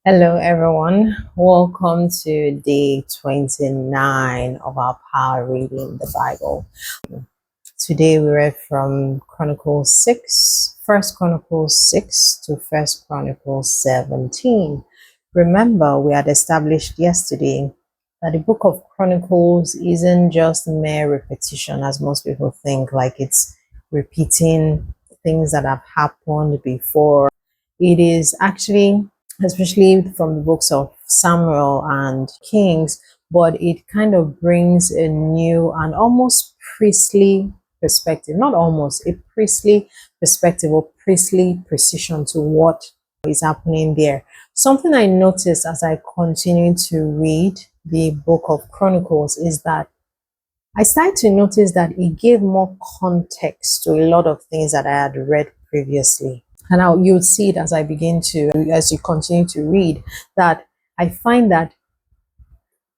Hello, everyone. Welcome to day 29 of our power reading the Bible. Today we read from Chronicles 6, First Chronicles 6 to First Chronicles 17. Remember, we had established yesterday that the book of Chronicles isn't just mere repetition, as most people think, like it's repeating things that have happened before. It is actually, especially from the books of Samuel and Kings, but it kind of brings a new and almost priestly perspective, not almost, a priestly perspective or priestly precision to what is happening there. Something I noticed as I continue to read the book of Chronicles is that I started to notice that it gave more context to a lot of things that I had read previously. And now you'll see it as you continue to read, that I find that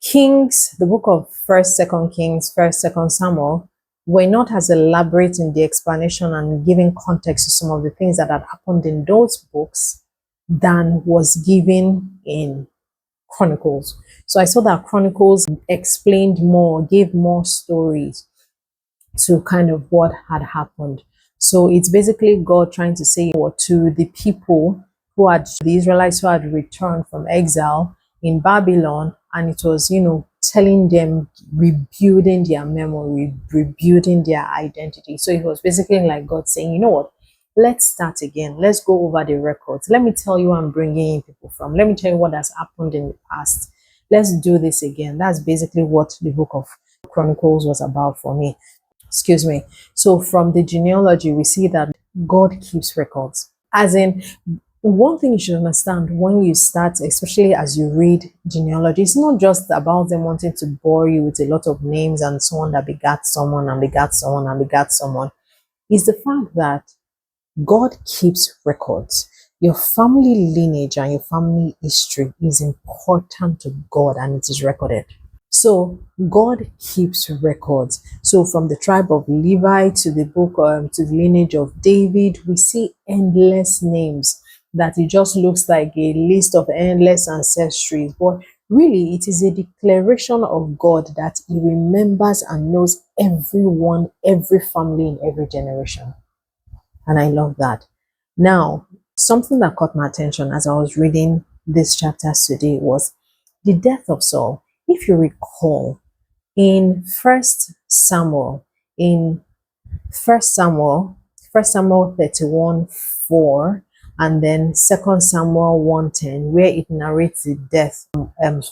Kings, the book of First, Second Kings, First, Second Samuel, were not as elaborate in the explanation and giving context to some of the things that had happened in those books than was given in Chronicles. So I saw that Chronicles explained more, gave more stories to kind of what had happened. So it's basically God trying to say to the people the Israelites who had returned from exile in Babylon, and it was, telling them, rebuilding their memory, rebuilding their identity. So it was basically like God saying, you know what? Let's start again. Let's go over the records. Let me tell you where I'm bringing in people from. Let me tell you what has happened in the past. Let's do this again. That's basically what the book of Chronicles was about for me. Excuse me. So from the genealogy, we see that God keeps records. As in, one thing you should understand when you start, especially as you read genealogy, it's not just about them wanting to bore you with a lot of names and so on that begat someone and begat someone and begat someone. It's the fact that God keeps records. Your family lineage and your family history is important to God, and it is recorded. So God keeps records. So from the tribe of Levi to the to the lineage of David, we see endless names that it just looks like a list of endless ancestries. But really, it is a declaration of God that He remembers and knows everyone, every family in every generation. And I love that. Now, something that caught my attention as I was reading this chapter today was the death of Saul. If you recall, in First Samuel, First Samuel 31:4, and then Second Samuel 1:10, where it narrates the death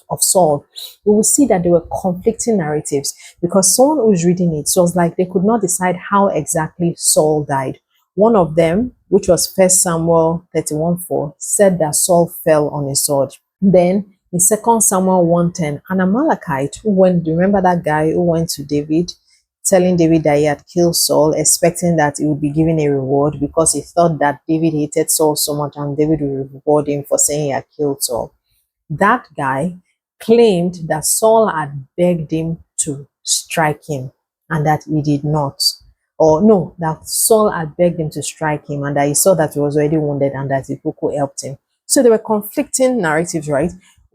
of Saul, we will see that there were conflicting narratives because someone who was reading it, so it was like they could not decide how exactly Saul died. One of them, which was First Samuel 31:4, said that Saul fell on a sword. Then in Second Samuel 1:10, an Amalekite who went, remember that guy who went to David, telling David that he had killed Saul, expecting that he would be given a reward because he thought that David hated Saul so much and David would reward him for saying he had killed Saul. That guy claimed that Saul had begged him to strike him and that he did not. Or no, that Saul had begged him to strike him and that he saw that he was already wounded and that Ibuku helped him. So there were conflicting narratives, right?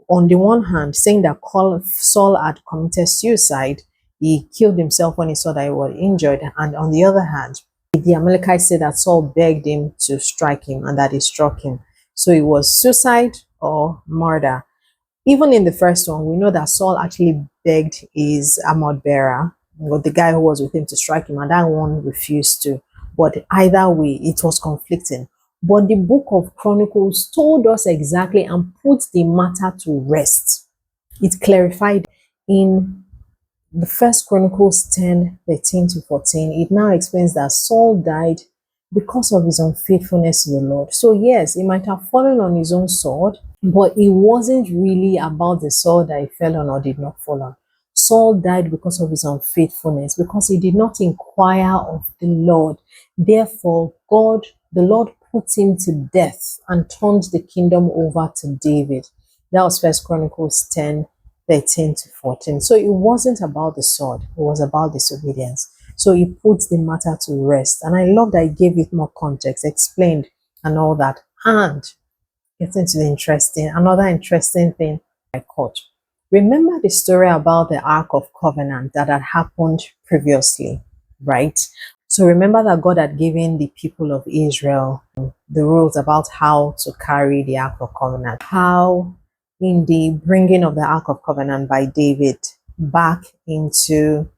On the one hand, saying that Saul had committed suicide, he killed himself when he saw that he was injured. And on the other hand, the Amalekites said that Saul begged him to strike him and that he struck him. So it was suicide or murder. Even in the first one, we know that Saul actually begged his armor bearer, the guy who was with him, to strike him, and that one refused to. But either way, it was conflicting. But the book of Chronicles told us exactly and put the matter to rest. It clarified in the First Chronicles 10:13-14. It now explains that Saul died because of his unfaithfulness to the Lord. So yes, he might have fallen on his own sword, but it wasn't really about the sword that he fell on or did not fall on. Saul died because of his unfaithfulness, because he did not inquire of the Lord. Therefore, the Lord put him to death and turned the kingdom over to David. That was First Chronicles 10:13-14. So it wasn't about the sword, it was about disobedience. So he put the matter to rest. And I love that he gave it more context, explained and all that. And getting to the another interesting thing I caught. Remember the story about the Ark of Covenant that had happened previously, right? So remember that God had given the people of Israel the rules about how to carry the Ark of Covenant. How in the bringing of the Ark of Covenant by David back into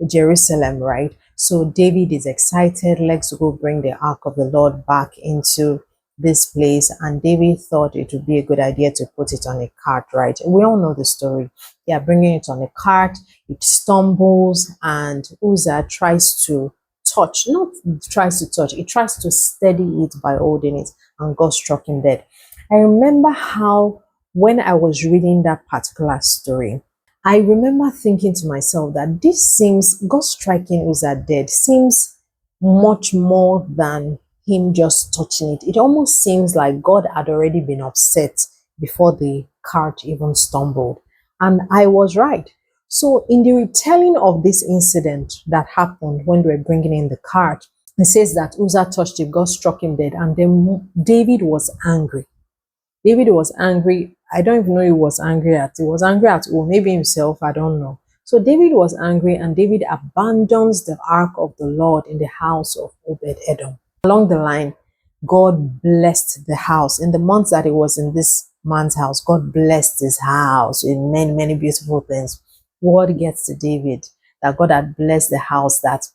Jerusalem, right? So David is excited. Let's go bring the Ark of the Lord back into this place. And David thought it would be a good idea to put it on a cart, right? We all know the story. They are bringing it on a cart. It stumbles, and Uzzah tries to touch, not tries to touch, it tries to steady it by holding it, and God struck him dead. I remember how when I was reading that particular story, I remember thinking to myself that this seems, God striking Uzzah dead seems much more than him just touching it. It almost seems like God had already been upset before the cart even stumbled. And I was right. So in the retelling of this incident that happened when they were bringing in the cart, it says that Uzzah touched it, God struck him dead, and then David was angry. David was angry. I don't even know he was angry at. He was angry at who? Maybe himself. I don't know. So David was angry, and David abandons the ark of the Lord in the house of Obed-Edom. Along the line, God blessed the house. In the months that it was in this man's house, God blessed his house in many, many beautiful things. Word gets to David that God had blessed the house, that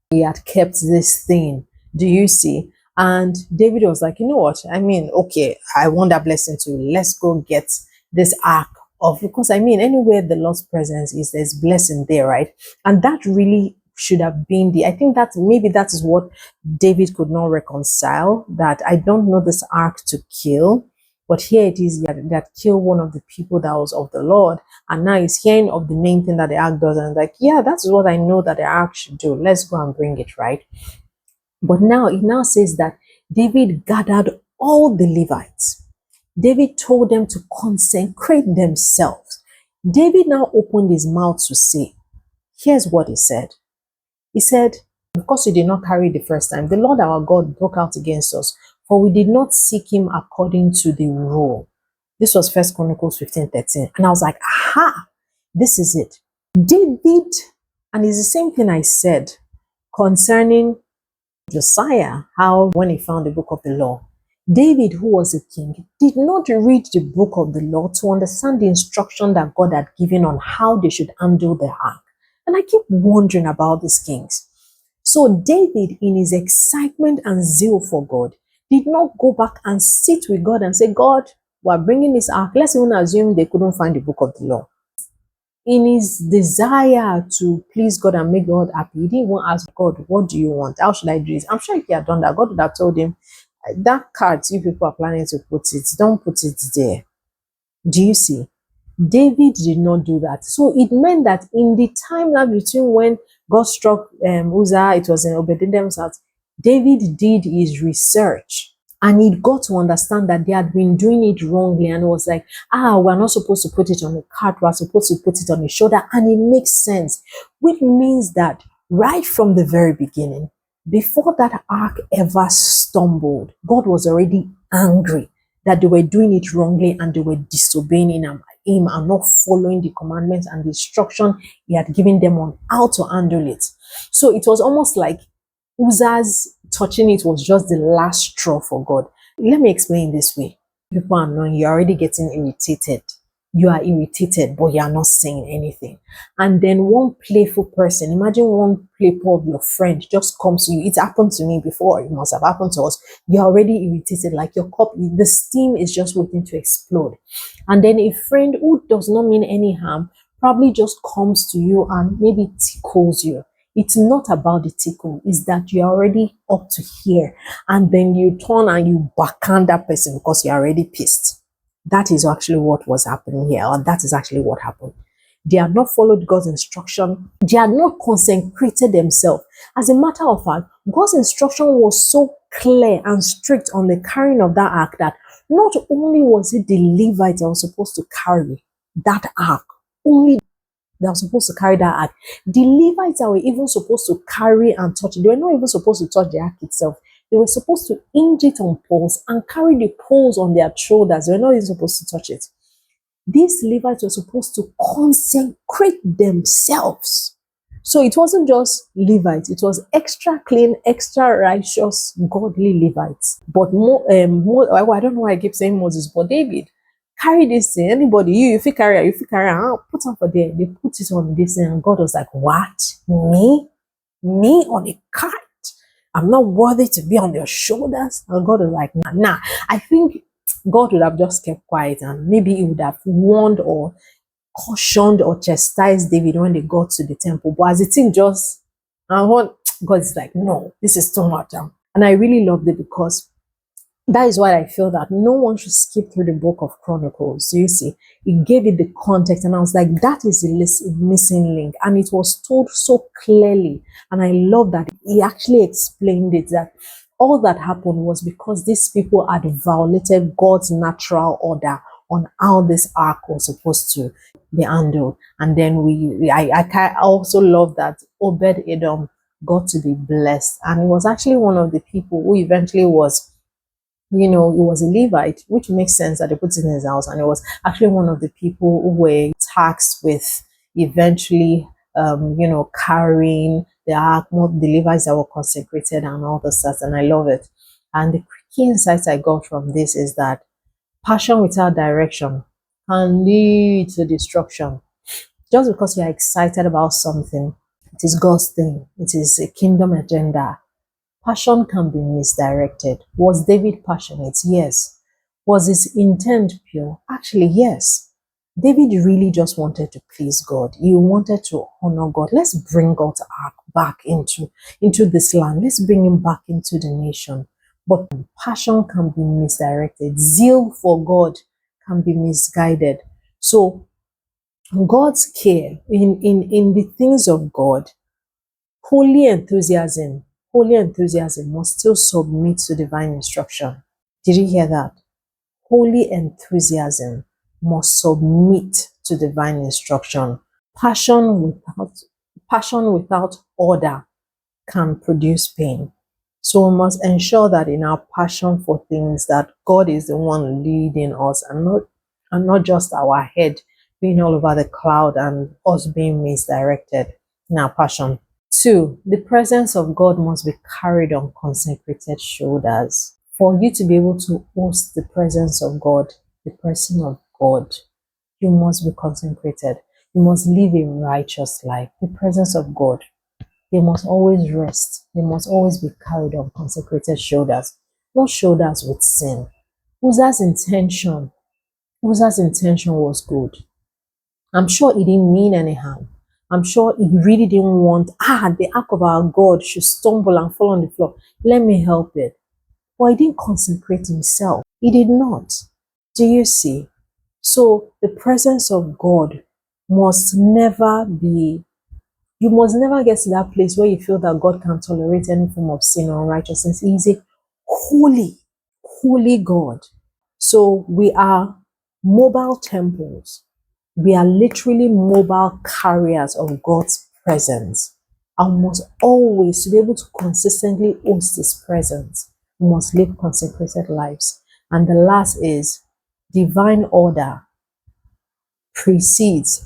he had kept this thing. Do you see? And David was like, you know what? I mean, okay, I want that blessing too. Let's go get this ark of, because I mean, anywhere the Lord's presence is, there's blessing there, right? And that really should have been I think that maybe that is what David could not reconcile, that I don't know this ark to kill, but here it is that killed one of the people that was of the Lord, and now he's hearing of the main thing that the ark does, and like, yeah, that's what I know that the ark should do. Let's go and bring it, right? But now it now says that David gathered all the Levites. David told them to consecrate themselves. David now opened his mouth to say, here's what he said. He said, because we did not carry the first time, the Lord our God broke out against us, for we did not seek him according to the rule. This was 1 Chronicles 15:13. And I was like, aha, this is it. David, and it's the same thing I said concerning Josiah, how when he found the book of the law, David, who was a king, did not read the book of the law to understand the instruction that God had given on how they should handle the ark. And I keep wondering about these kings. So David, in his excitement and zeal for God, did not go back and sit with God and say, God, we're bringing this ark. Let's even assume they couldn't find the book of the law. In his desire to please God and make God happy, he didn't even ask God, what do you want? How should I do this? I'm sure if he had done that, God would have told him, that card you people are planning to put it, don't put it there. Do you see? David did not do that. So it meant that in the timeline between when God struck Uzzah, it was in Obed-Edom's house, David did his research. And he got to understand that they had been doing it wrongly, and it was like, we're not supposed to put it on a cart, we're supposed to put it on a shoulder, and it makes sense. Which means that right from the very beginning, before that ark ever stumbled, God was already angry that they were doing it wrongly and they were disobeying him and not following the commandments and the instruction he had given them on how to handle it. So it was almost like Uzzah's touching it was just the last straw for God. Let me explain this way. People are knowing you're already getting irritated. You are irritated, but you are not saying anything. And then one playful person, imagine one playful of your friend just comes to you. It happened to me before. It must have happened to us. You're already irritated, like your cup, the steam is just waiting to explode. And then a friend who does not mean any harm probably just comes to you and maybe tickles you. It's not about the tickle, it's that you're already up to here. And then you turn and you backhand that person because you're already pissed. That is actually what was happening here, or that is actually what happened. They had not followed God's instruction. They had not consecrated themselves. As a matter of fact, God's instruction was so clear and strict on the carrying of that ark that not only was it the Levites that were supposed to carry that ark, only they were supposed to carry that ark. The Levites that were even supposed to carry and touch it, they were not even supposed to touch the ark itself. They were supposed to hinge it on poles and carry the poles on their shoulders. They were not even supposed to touch it. These Levites were supposed to consecrate themselves. So it wasn't just Levites, it was extra clean, extra righteous, godly Levites. But I don't know why I keep saying Moses, but David carry this thing. Anybody, if you carry, put on for there. They put it on this thing, and God was like, "What? Me on a cart? I'm not worthy to be on your shoulders." And God was like, nah. I think God would have just kept quiet, and maybe he would have warned or cautioned or chastised David when they got to the temple. But as the thing just, and what God is like, no, this is too much. And I really loved it because that is why I feel that no one should skip through the book of Chronicles. So you see, it gave it the context, and I was like, that is the missing link. And it was told so clearly. And I love that he actually explained it, that all that happened was because these people had violated God's natural order on how this ark was supposed to be handled. And then I also love that Obed Edom got to be blessed. And he was actually one of the people who eventually was, he was a Levite, which makes sense that they put it in his house. And it was actually one of the people who were tasked with eventually, carrying the ark, not the Levites that were consecrated and all the stuff. And I love it. And the key insights I got from this is that passion without direction can lead to destruction. Just because you're excited about something, it is God's thing, it is a kingdom agenda. Passion can be misdirected. Was David passionate? Yes. Was his intent pure? Actually, yes. David really just wanted to please God. He wanted to honor God. Let's bring God's ark back into this land. Let's bring him back into the nation. But passion can be misdirected. Zeal for God can be misguided. So God's care in the things of God, holy enthusiasm must still submit to divine instruction. Did you hear that? Holy enthusiasm must submit to divine instruction. Passion without order can produce pain. So we must ensure that in our passion for things, that God is the one leading us, and not just our head being all over the cloud and us being misdirected in our passion. 2, the presence of God must be carried on consecrated shoulders. For you to be able to host the presence of God, the person of God, you must be consecrated. You must live a righteous life. The presence of God, they must always rest. They must always be carried on consecrated shoulders, not shoulders with sin. Uzzah's intention was good. I'm sure he didn't mean any harm. I'm sure he really didn't want, the ark of our God should stumble and fall on the floor. Let me help it. But he didn't consecrate himself. He did not. Do you see? So the presence of God must never be, you must never get to that place where you feel that God can tolerate any form of sin or unrighteousness. He is a holy God. So we are mobile temples. We are literally mobile carriers of God's presence. And must always, to be able to consistently host His presence, we must live consecrated lives. And the last is divine order precedes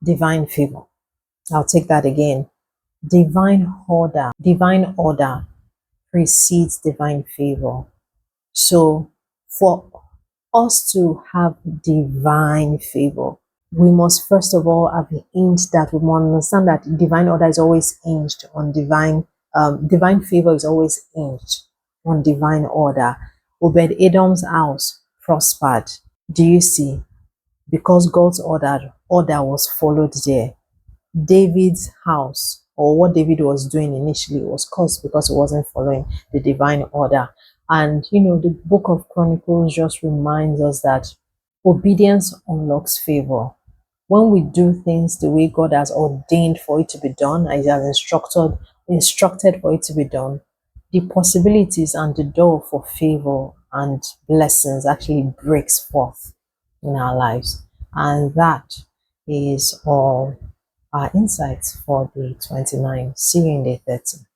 divine favor. I'll take that again. Divine order precedes divine favor. So for us to have divine favor, we must first of all have hinged that. We must understand that divine order is always hinged on divine favor is always hinged on divine order. Obed Edom's house prospered. Do you see? Because God's order was followed there. David's house, or what David was doing initially, was cursed because he wasn't following the divine order. And the book of Chronicles just reminds us that obedience unlocks favor. When we do things the way God has ordained for it to be done, as He has instructed for it to be done, the possibilities and the door for favor and blessings actually breaks forth in our lives. And that is all our insights for day 29. See you in day 30.